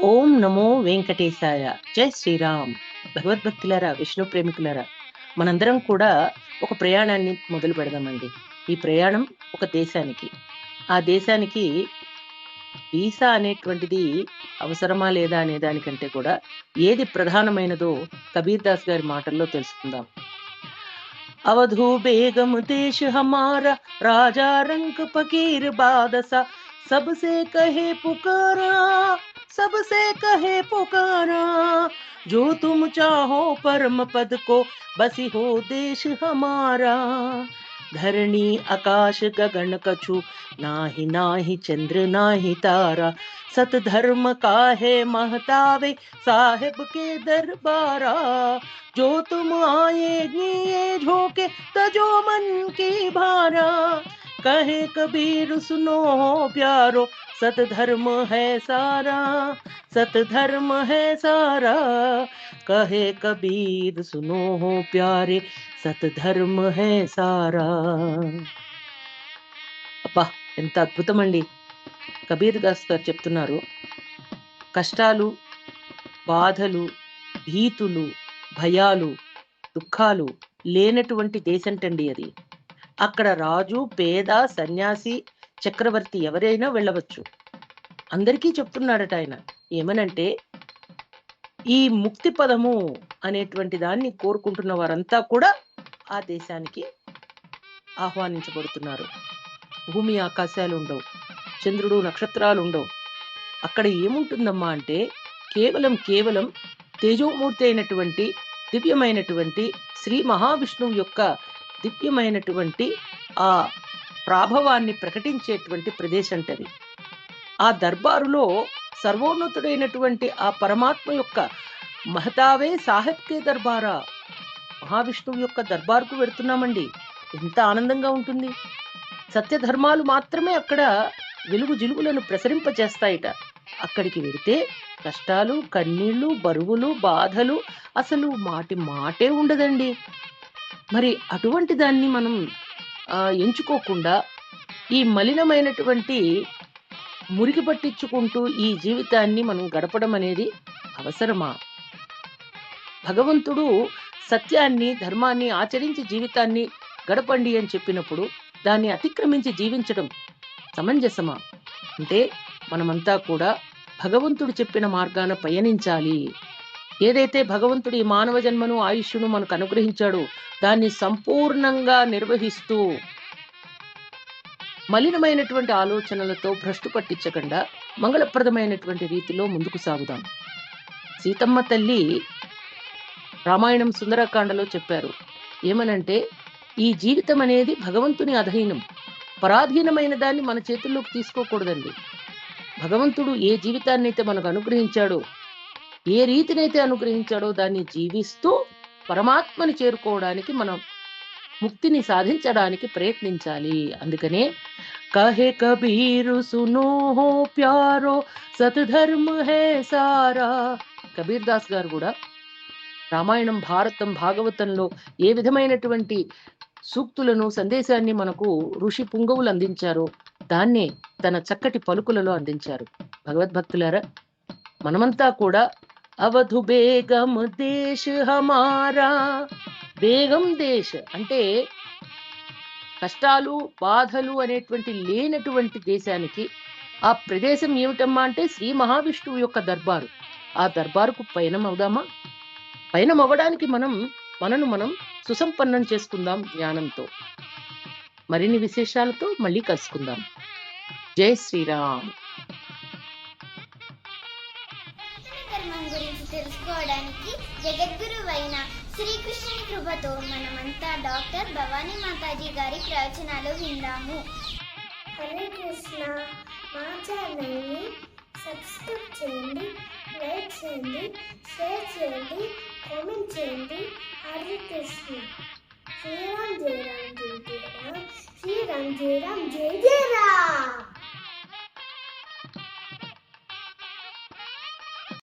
ఓం నమో వెంకటేశాయ. జై శ్రీరామ్. భగవద్భక్తులారా, విష్ణు ప్రేమికులారా, మనందరం కూడా ఒక ప్రయాణాన్ని మొదలు పెడదామండి. ఈ ప్రయాణం ఒక దేశానికి. ఆ దేశానికి వీసా అనేటువంటిది అవసరమా లేదా అనే దానికంటే కూడా ఏది ప్రధానమైనదో కబీర్ దాస్ గారి మాటల్లో తెలుసుకుందాం. अवधू बेगम देश हमारा, राजा रंग फकीर बादशाह, सबसे कहे पुकारा, सबसे कहे पुकारा, जो तुम चाहो परम पद को, बसी हो देश हमारा। धरणी आकाश गगन कछु, नाही नाही चंद्र नाही तारा, सत धर्म का है महतावे, साहेब के दरबारा। जो तुम आए ये झोंके, तजो मन की भारा। कहे कबीर सुनो प्यारो, सत धर्म है सारा, सत धर्म है सारा। कहे कबीर सुनो प्यारे, సత్ ధర్మ హే సారా. అబ్బా, ఎంత అద్భుతమండి! కబీర్ దాస్ గారు చెప్తున్నారు, కష్టాలు, బాధలు, భీతులు, భయాలు, దుఃఖాలు లేనటువంటి దేశంటండి అది. అక్కడ రాజు, పేద, సన్యాసి, చక్రవర్తి ఎవరైనా వెళ్ళవచ్చు. అందరికీ చెప్తున్నాడట ఆయన. ఏమనంటే, ఈ ముక్తి పదము అనేటువంటి దాన్ని కోరుకుంటున్న వారంతా కూడా ఆ దేశానికి ఆహ్వానించబడుతున్నారు. భూమి ఆకాశాలు ఉండవు, చంద్రుడు నక్షత్రాలు ఉండవు. అక్కడ ఏముంటుందమ్మా అంటే కేవలం తేజోమూర్తి అయినటువంటి దివ్యమైనటువంటి శ్రీ మహావిష్ణువు యొక్క దివ్యమైనటువంటి ఆ ప్రాభవాన్ని ప్రకటించేటువంటి ప్రదేశంటది. ఆ దర్బారులో సర్వోన్నతుడైనటువంటి ఆ పరమాత్మ యొక్క మహతావే సాహెబ్ కే దర్బారా, మహావిష్ణువు యొక్క దర్బారుకు వెళుతున్నామండి. ఎంత ఆనందంగా ఉంటుంది! సత్యధర్మాలు మాత్రమే అక్కడ వెలుగు జిలుగులను ప్రసరింపచేస్తాయిట. అక్కడికి వెళితే కష్టాలు, కన్నీళ్లు, బరువులు, బాధలు అసలు మాటే ఉండదండి. మరి అటువంటి దాన్ని మనం ఎంచుకోకుండా ఈ మలినమైనటువంటి మురికి పట్టించుకుంటూ ఈ జీవితాన్ని మనం గడపడం అనేది అవసరమా? భగవంతుడు సత్యాన్ని, ధర్మాన్ని ఆచరించి జీవితాన్ని గడపండి అని చెప్పినప్పుడు దాన్ని అతిక్రమించి జీవించడం సమంజసమా? అంటే మనమంతా కూడా భగవంతుడు చెప్పిన మార్గాన పయనించాలి. ఏదైతే భగవంతుడు ఈ మానవ జన్మను, ఆయుష్ను మనకు అనుగ్రహించాడో దాన్ని సంపూర్ణంగా నిర్వహిస్తూ మలినమైనటువంటి ఆలోచనలతో భ్రష్టు పట్టించకుండా మంగళప్రదమైనటువంటి రీతిలో ముందుకు సాగుదాం. సీతమ్మ తల్లి రామాయణం సుందరకాండలో చెప్పారు. ఏమనంటే, ఈ జీవితం అనేది భగవంతుని అధీనం, పరాధీనమైన దాన్ని మన చేతుల్లోకి తీసుకోకూడదండి. భగవంతుడు ఏ జీవితాన్ని అయితే మనకు అనుగ్రహించాడో, ఏ రీతినైతే అనుగ్రహించాడో దాన్ని జీవిస్తూ పరమాత్మని చేరుకోవడానికి, మనం ముక్తిని సాధించడానికి ప్రయత్నించాలి. అందుకనే కహే కబీరు సునో ప్యారో, సత్ ధర్మ హే సారా. కబీర్ దాస్ గారు కూడా రామాయణం, భారతం, భాగవతంలో ఏ విధమైనటువంటి సూక్తులను, సందేశాన్ని మనకు ఋషి పుంగవులు అందించారో దాన్నే తన చక్కటి పలుకులలో అందించారు. భగవద్భక్తులారా, మనమంతా కూడా అవధు బేగం దేశ్ హమారా. బేగం దేశ్ అంటే కష్టాలు, బాధలు అనేటువంటి లేనటువంటి దేశానికి. ఆ ప్రదేశం ఏమిటమ్మా అంటే శ్రీ మహావిష్ణువు యొక్క దర్బారు. ఆ దర్బారుకు పయనమవుదామా? పయనమవ్వడానికి మనను మనం సుసంపన్నం చేసుకుందాం జ్ఞానంతో. మరిన్ని విశేషాలతో మళ్ళీ కలుసుకుందాం. జై శ్రీరామ్. తెలుసుకోవడానికి జగద్గురువైన శ్రీకృష్ణుని కృపతో మనమంతా డాక్టర్ భవానీ మాతాజీ గారి ప్రవచనాలు విందాము. హరే కృష్ణ. మా ఛానల్ని సబ్స్క్రైబ్ చేయండి, లైక్ చేయండి, షేర్ చేయండి, కామెంట్ చేయండి. హరే కృష్ణ. శ్రీరామ్ జయ రామ్ జయ జయ రామ్, శ్రీరామ్ జయ రామ్ జయ జయ రామ్.